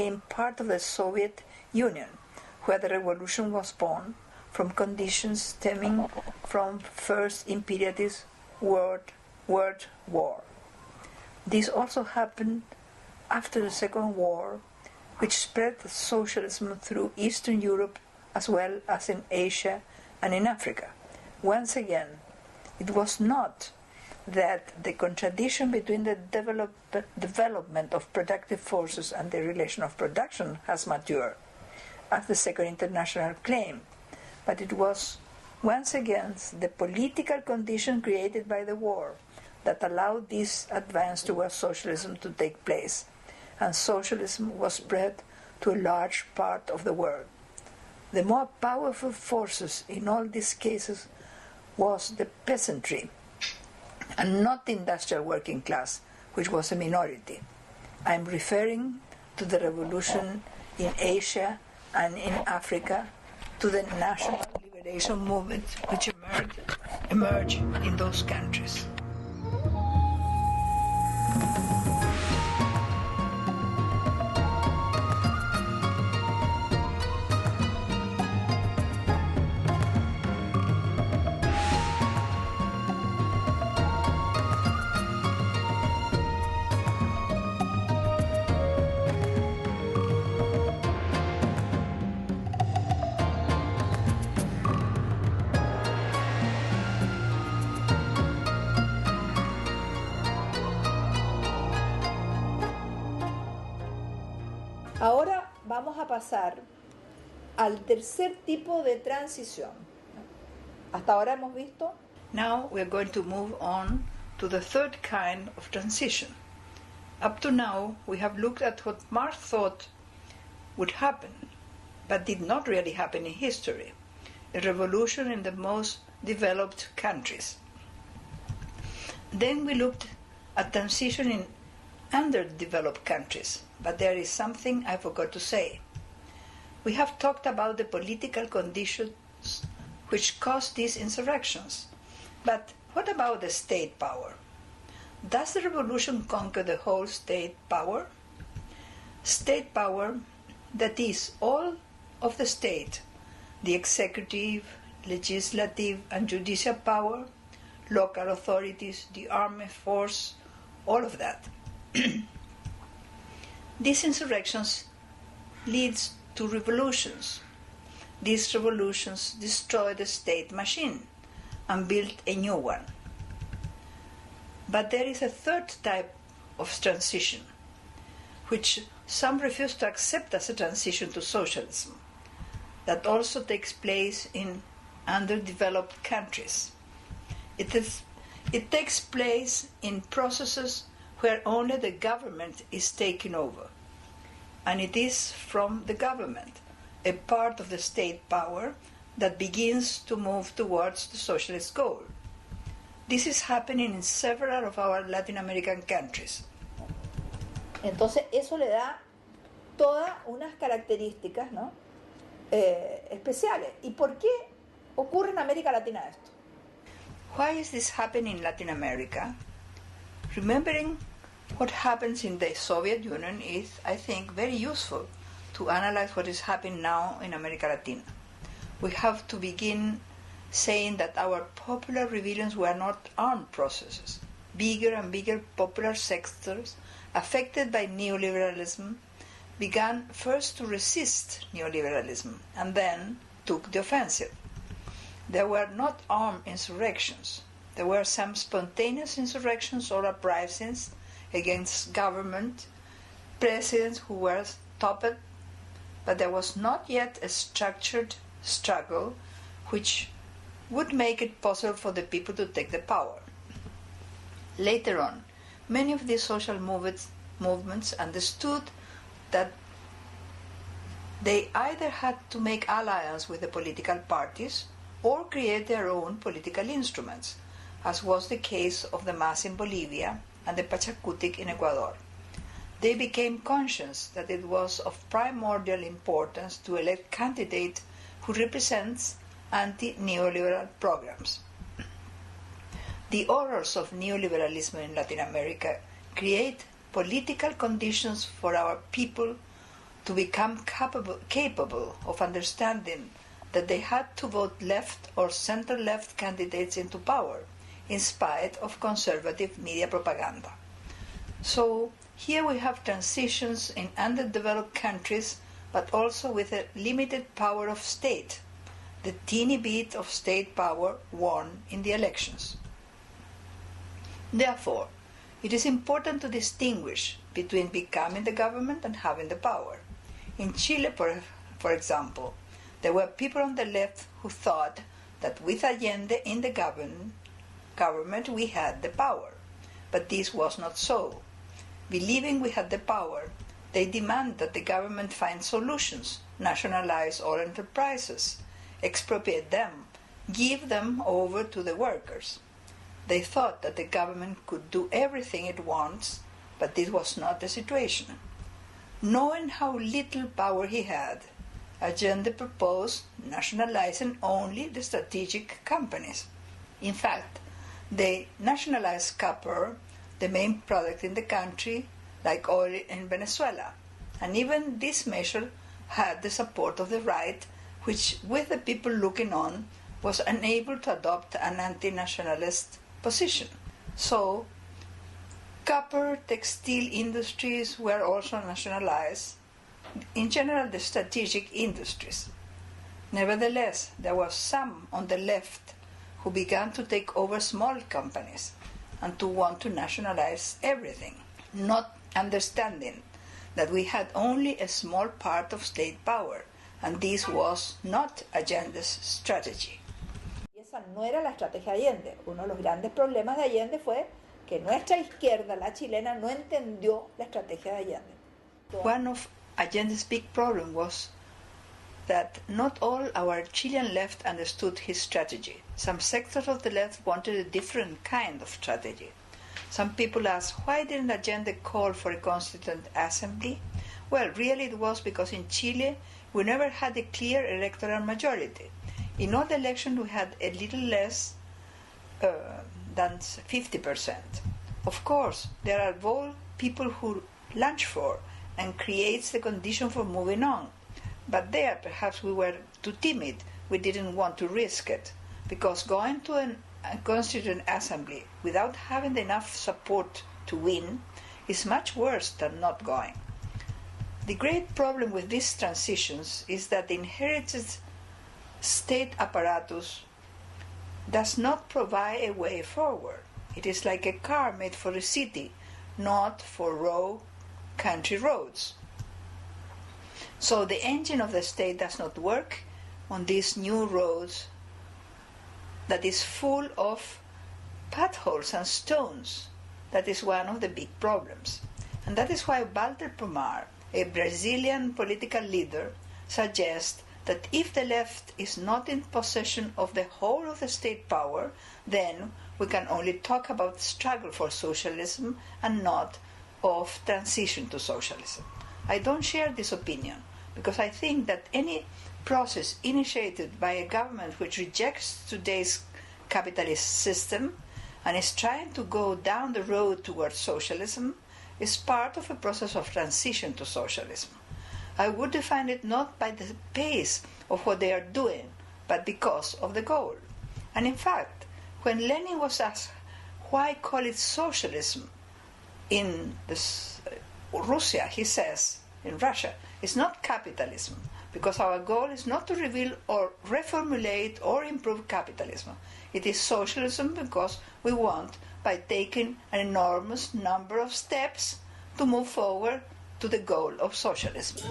became part of the Soviet Union, where the revolution was born from conditions stemming from First Imperialist World War. This also happened after the Second War, which spread socialism through Eastern Europe as well as in Asia and in Africa. Once again, it was not that the contradiction between the development of productive forces and the relation of production has matured, as the Second International claimed, but it was once again the political condition created by the war that allowed this advance towards socialism to take place, and socialism was spread to a large part of the world. The more powerful forces in all these cases was the peasantry, and not the industrial working class, which was a minority. I am referring to the revolution in Asia and in Africa, to the national liberation movement which emerged in those countries. Ahora vamos a pasar al tercer tipo de transición. Hasta ahora hemos visto. Now we are going to move on to the third kind of transition. Up to now we have looked at what Marx thought would happen, but did not really happen in history, a revolution in the most developed countries. Then we looked at transition in underdeveloped countries, but there is something I forgot to say. We have talked about the political conditions which caused these insurrections, but what about the state power? Does the revolution conquer the whole state power? State power, that is, all of the state, the executive, legislative and judicial power, local authorities, the army force, all of that. These insurrections lead to revolutions. These revolutions destroy the state machine and build a new one. But there is a third type of transition, which some refuse to accept as a transition to socialism, that also takes place in underdeveloped countries. It takes place in processes where only the government is taking over. And it is from the government, a part of the state power, that begins to move towards the socialist goal. This is happening in several of our Latin American countries. Entonces eso le da todas unas características, ¿no? Especiales. ¿Y por qué ocurre en América Latina esto? Why is this happening in Latin America? Remembering what happens in the Soviet Union is, I think, very useful to analyze what is happening now in America Latina. We have to begin saying that our popular rebellions were not armed processes. Bigger and bigger popular sectors affected by neoliberalism began first to resist neoliberalism and then took the offensive. There were not armed insurrections. There were some spontaneous insurrections or uprisings against government, presidents who were stopped, but there was not yet a structured struggle which would make it possible for the people to take the power. Later on, many of these social movements understood that they either had to make alliance with the political parties or create their own political instruments, as was the case of the MAS in Bolivia and the Pachakutik in Ecuador. They became conscious that it was of primordial importance to elect a candidate who represents anti-neoliberal programs. The horrors of neoliberalism in Latin America create political conditions for our people to become capable of understanding that they had to vote left or center-left candidates into power, in spite of conservative media propaganda. So here we have transitions in underdeveloped countries, but also with a limited power of state. The teeny bit of state power won in the elections. Therefore, it is important to distinguish between becoming the government and having the power. In Chile, for example, there were people on the left who thought that with Allende in the government we had the power. But this was not so. Believing we had the power, they demand that the government find solutions, nationalize all enterprises, expropriate them, give them over to the workers. They thought that the government could do everything it wants, but this was not the situation. Knowing how little power he had, Allende proposed nationalizing only the strategic companies. In fact, they nationalized copper, the main product in the country, like oil in Venezuela. And even this measure had the support of the right, which, with the people looking on, was unable to adopt an anti-nationalist position. So, copper, textile industries were also nationalized, in general the strategic industries. Nevertheless, there were some on the left who began to take over small companies and to want to nationalize everything, not understanding that we had only a small part of state power, and this was not Allende's strategy. Y esa no era la estrategia de Allende. Uno de los grandes problemas de Allende fue que nuestra izquierda, la chilena, no entendió la estrategia de Allende. One of Allende's big problems was that not all our Chilean left understood his strategy. Some sectors of the left wanted a different kind of strategy. Some people asked, why didn't Allende call for a constituent assembly? Well, really it was because in Chile we never had a clear electoral majority. In all the elections we had a little less than 50%. Of course, there are bold people who lunch for and creates the condition for moving on. But there perhaps we were too timid. We didn't want to risk it, because going to a constituent assembly without having enough support to win is much worse than not going. The great problem with these transitions is that the inherited state apparatus does not provide a way forward. It is like a car made for a city, not for raw country roads. So the engine of the state does not work on these new roads that is full of potholes and stones. That is one of the big problems. And that is why Walter Pomar, a Brazilian political leader, suggests that if the left is not in possession of the whole of the state power, then we can only talk about struggle for socialism and not of transition to socialism. I don't share this opinion, because I think that any process initiated by a government which rejects today's capitalist system and is trying to go down the road towards socialism is part of a process of transition to socialism. I would define it not by the pace of what they are doing, but because of the goal. And in fact, when Lenin was asked why call it socialism in Russia, he says, in Russia, it's not capitalism, because our goal is not to reveal or reformulate or improve capitalism. It is socialism because we want, by taking an enormous number of steps, to move forward to the goal of socialism.